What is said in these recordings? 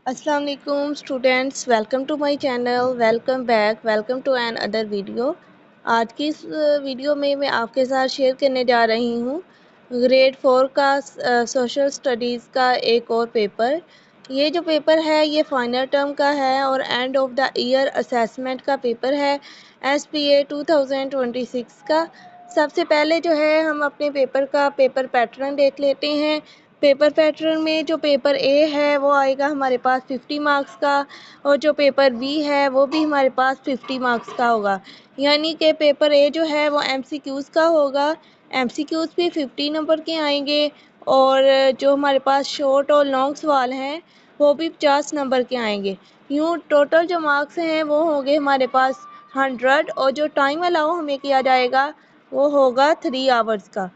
अस्सलाम वालेकुम students, welcome to my channel, welcome back, welcome to another video. आज की इस वीडियो में मैं आपके साथ शेयर करने जा रही हूँ ग्रेड 4 का सोशल स्टडीज़ का एक और पेपर। ये जो पेपर है ये फाइनल टर्म का है और end of the year assessment का पेपर है SPA 2026 का। सबसे पहले जो है हम अपने पेपर का पेपर पैटर्न देख लेते हैं। पेपर पैटर्न में जो पेपर ए है वो आएगा हमारे पास 50 मार्क्स का और जो पेपर बी है वो भी हमारे पास 50 मार्क्स का होगा। यानी कि पेपर ए जो है वो MCQs का होगा। MCQs भी 50 नंबर के आएंगे और जो हमारे पास शॉर्ट और लॉन्ग सवाल हैं वो भी 50 नंबर के आएंगे। यूँ टोटल जो मार्क्स हैं वो होंगे हमारे पास 100 और जो टाइम अलाउ हमें किया जाएगा वो होगा 3 आवर्स का।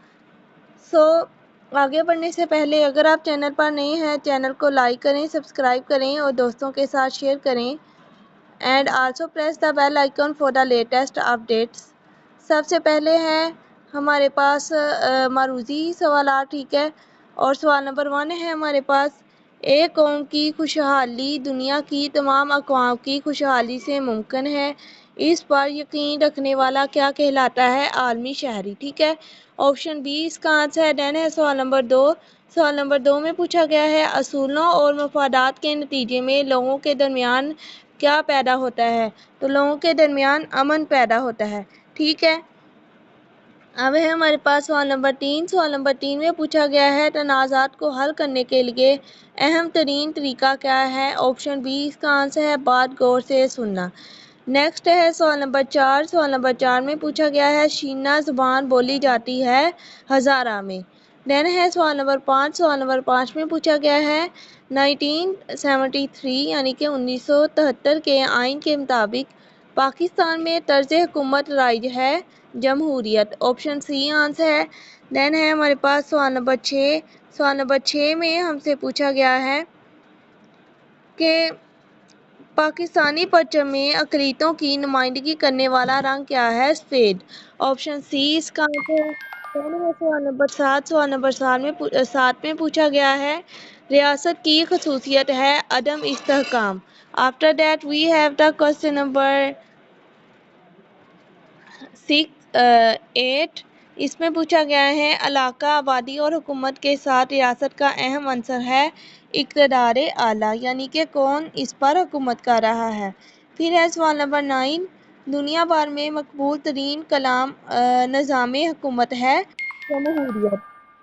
आगे बढ़ने से पहले अगर आप चैनल पर नए हैं, चैनल को लाइक करें, सब्सक्राइब करें और दोस्तों के साथ शेयर करें and also press the bell icon for the latest updates. सबसे पहले है हमारे पास मारूजी सवाल, ठीक है। और सवाल नंबर 1 है हमारे पास, एक कौम की खुशहाली दुनिया की तमाम अक़वाम की खुशहाली से मुमकिन है, इस पर यकीन रखने वाला क्या कहलाता है? आलमी शहरी, ठीक है। ऑप्शन बी इसका आंसर है। देन है सवाल नंबर 2। सवाल नंबर 2 में पूछा गया है असूलों और मफादात के नतीजे में लोगों के दरमियान क्या पैदा होता है? तो लोगों के दरमियान अमन पैदा होता है, ठीक है। अब है हमारे पास सवाल नंबर 3। सवाल नंबर 3 में पूछा गया है तनाज़ात को हल करने के लिए अहम तरीन तरीका क्या है? ऑप्शन बी इसका आंसर है बात गौर से सुनना। नेक्स्ट है सवाल नंबर 4। सवाल नंबर 4 में पूछा गया है शीना ज़ुबान बोली जाती है हज़ारा में। देन है सवाल नंबर 5। सवाल नंबर 5 में पूछा गया है 1973 यानी कि 1973 के आइन के मुताबिक पाकिस्तान में तर्ज हुकूमत राइज है जमहूरियत। ऑप्शन सी आंसर है। देन है हमारे पास सवाल नंबर 6। सवाल नंबर 6 में हमसे पूछा गया है कि पाकिस्तानी परचम में अक़लीतों की नुमाइंदगी करने वाला रंग क्या है? सफ़ेद। ऑप्शन सी इसका आंसर है। सवाल नंबर 7। सवाल नंबर 7 में पूछा गया है रियासत की खसूसियत है अदम इस्तेहकाम। After that we have the question number 8। इसमें पूछा गया है इलाका आबादी और हुकूमत के साथ रियासत का अहम अंसर है इक़्तिदार आला, यानी कि कौन इस पर हुकूमत कर रहा है। फिर है सवाल नंबर 9। दुनिया भर में मकबूल तरीन कलाम निज़ाम हुकूमत है जमहूरियत।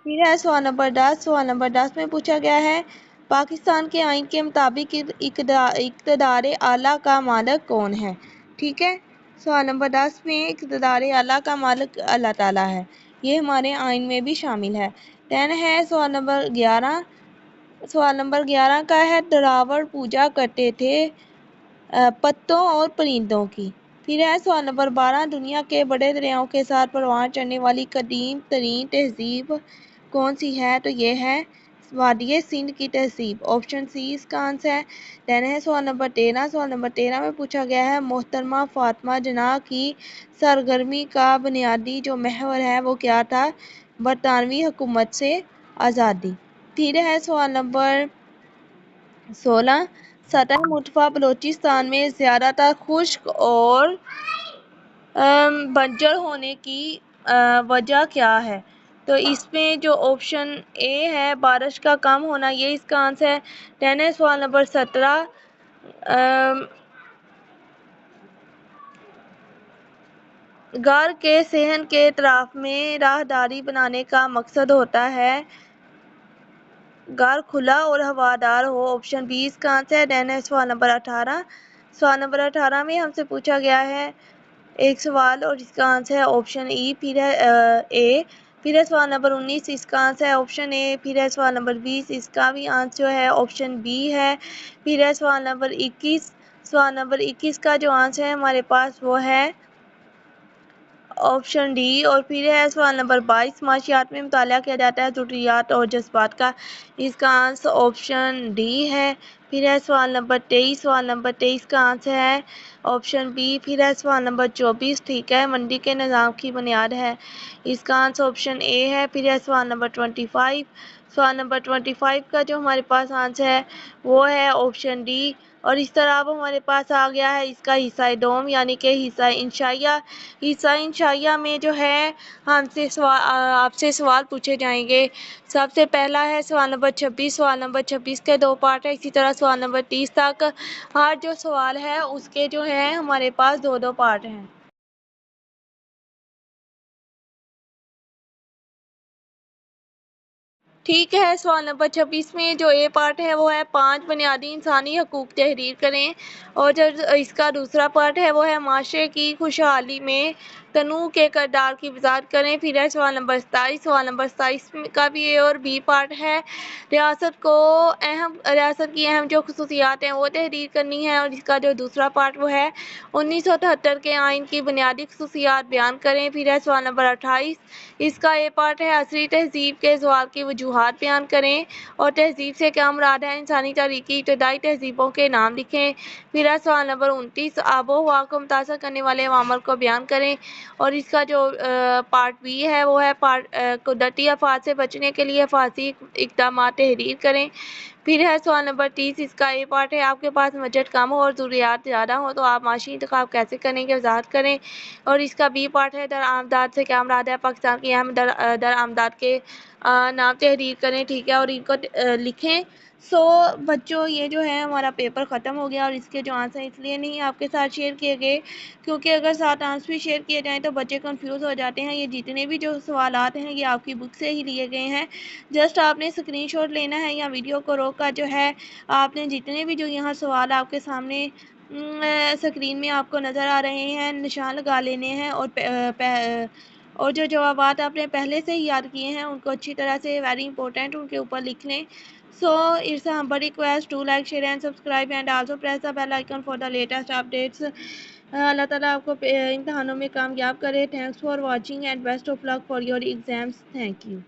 फिर है सवाल नंबर 10। सवाल नंबर 10 में पूछा गया है पाकिस्तान के आइन के मुताबिक इक़्तिदार आला का मालिक कौन है? ठीक है। सवाल नंबर 10 में इक़्तिदार आला का मालिक अल्लाह ताला है, ये हमारे आइन में भी शामिल है। देन है सवाल नंबर 11। सवाल नंबर 11 का है दरावड़ पूजा करते थे पत्तों और परिंदों की। फिर है सवाल नंबर 12 दुनिया के बड़े दरियाओं के साथ परवान चढ़ने वाली कदीम तरीन तहजीब कौन सी है? तो ये है वादिये सिंध की तहजीब। ऑप्शन सी इसका आंसर है। देन है सवाल नंबर 13। सवाल नंबर 13 में पूछा गया है मोहतरमा फातिमा जना की सरगर्मी का बुनियादी जो महवर है वो क्या था? बरतानवी हुकूमत से आज़ादी। फिर है सवाल नंबर 16 सतह मुर्तफ़ा बलोचिस्तान में ज़्यादातर खुश्क और बंजर होने की वजह क्या है? तो इसमें जो ऑप्शन ए है बारिश का कम होना, ये इसका आंसर है। देन है सवाल नंबर 17 घर के सहन के अतराफ में राहदारी बनाने का मकसद होता है घर खुला और हवादार हो। ऑप्शन बी इसका आंसर है। देन है सवाल नंबर 18। सवाल नंबर 18 में हमसे पूछा गया है एक सवाल और इसका आंसर है ऑप्शन ई। फिर है ए। फिर है सवाल नंबर 19 इसका आंसर है ऑप्शन ए। फिर है सवाल नंबर 20 इसका भी आंसर है ऑप्शन बी है। फिर है सवाल नंबर 21। सवाल नंबर 21 का जो आंसर है हमारे पास वो है ऑप्शन डी। और फिर है सवाल नंबर 22 माशियात में मुताला किया जाता है ज़रूरियात और जज्बात का, इसका आंसर ऑप्शन डी है। फिर है सवाल नंबर 23। सवाल नंबर 23 का आंसर है ऑप्शन बी। फिर है सवाल नंबर 24, ठीक है, मंडी के निज़ाम की बुनियाद है, इसका आंसर ऑप्शन ए है। फिर है सवाल नंबर 25। سوال نمبر 25 کا جو ہمارے پاس آنسر ہے وہ ہے آپشن ڈی. اور اس طرح اب ہمارے پاس آ گیا ہے اس کا حصہ دوم یعنی کہ حصہ انشائیہ. حصہ انشائیہ میں جو ہے آپ سے سوال پوچھے جائیں گے. سب سے پہلا ہے سوال نمبر 26. سوال نمبر 26 کے 2 پارٹ ہیں. اسی طرح سوال نمبر 30 تک ہر جو سوال ہے اس کے جو ہے ہمارے پاس 2 پارٹ ہیں. ٹھیک ہے. سوال نمبر 26 میں جو اے پارٹ ہے وہ ہے 5 بنیادی انسانی حقوق تحریر کریں. اور جو اس کا دوسرا پارٹ ہے وہ ہے معاشرے کی خوشحالی میں تنوع کے کردار کی وضاحت کریں. پھر ہے سوال نمبر 27. سوال نمبر 27 کا بھی اے اور بی پارٹ ہے. ریاست کی اہم جو خصوصیات ہیں وہ تحریر کرنی ہے. اور اس کا جو دوسرا پارٹ وہ ہے 1973 کے آئین کی بنیادی خصوصیات بیان کریں. پھر ہے سوال نمبر 28. اس کا اے پارٹ ہے عصری تہذیب کے زوال کی وجوہات بیان کریں. اور تہذیب سے کیا مراد ہے؟ انسانی تاریخ کی ابتدائی تہذیبوں کے نام لکھیں. پھر ہے سوال نمبر 29. آب و ہوا کو متاثر کرنے والے عوامل کو بیان کریں. اور اس کا جو پارٹ بی ہے وہ ہے قدرتی آفات سے بچنے کے لیے حفاظتی اقدامات تحریر کریں. پھر ہے سوال نمبر 30. اس کا اے پارٹ ہے آپ کے پاس بجٹ کم ہو اور ضروریات زیادہ ہو تو آپ معاشی انتخاب کیسے کریں گے وضاحت کریں. اور اس کا بی پارٹ ہے درآمدات سے کیا مراد ہے؟ پاکستان کی اہم درآمدات کے نام تحریر کریں. ٹھیک ہے اور ان کو لکھیں. بچوں یہ جو ہے ہمارا پیپر ختم ہو گیا. اور اس کے جو آنسر اس لیے نہیں آپ کے ساتھ شیئر کیے گئے کیونکہ اگر ساتھ آنسر بھی شیئر کیے جائیں تو بچے کنفیوز ہو جاتے ہیں. یہ جتنے بھی جو سوالات ہیں یہ آپ کی بک سے ہی لیے گئے ہیں. جسٹ آپ نے اسکرین شاٹ لینا ہے یا ویڈیو کو روک کر جو ہے آپ نے جتنے بھی جو یہاں سوال آپ کے سامنے اسکرین میں آپ کو نظر آ رہے ہیں نشان لگا لینے ہیں. اور جو جوابات آپ نے پہلے سے ہی یاد کیے ہیں ان کو اچھی طرح سے ویری امپورٹنٹ ان کے اوپر لکھ لیں. It's a humble request to like, share and subscribe and also press the bell icon for the latest updates. اللہ تعالیٰ آپ کو امتحانوں میں کامیاب کرے. Thanks for watching and best of luck for your exams. Thank you.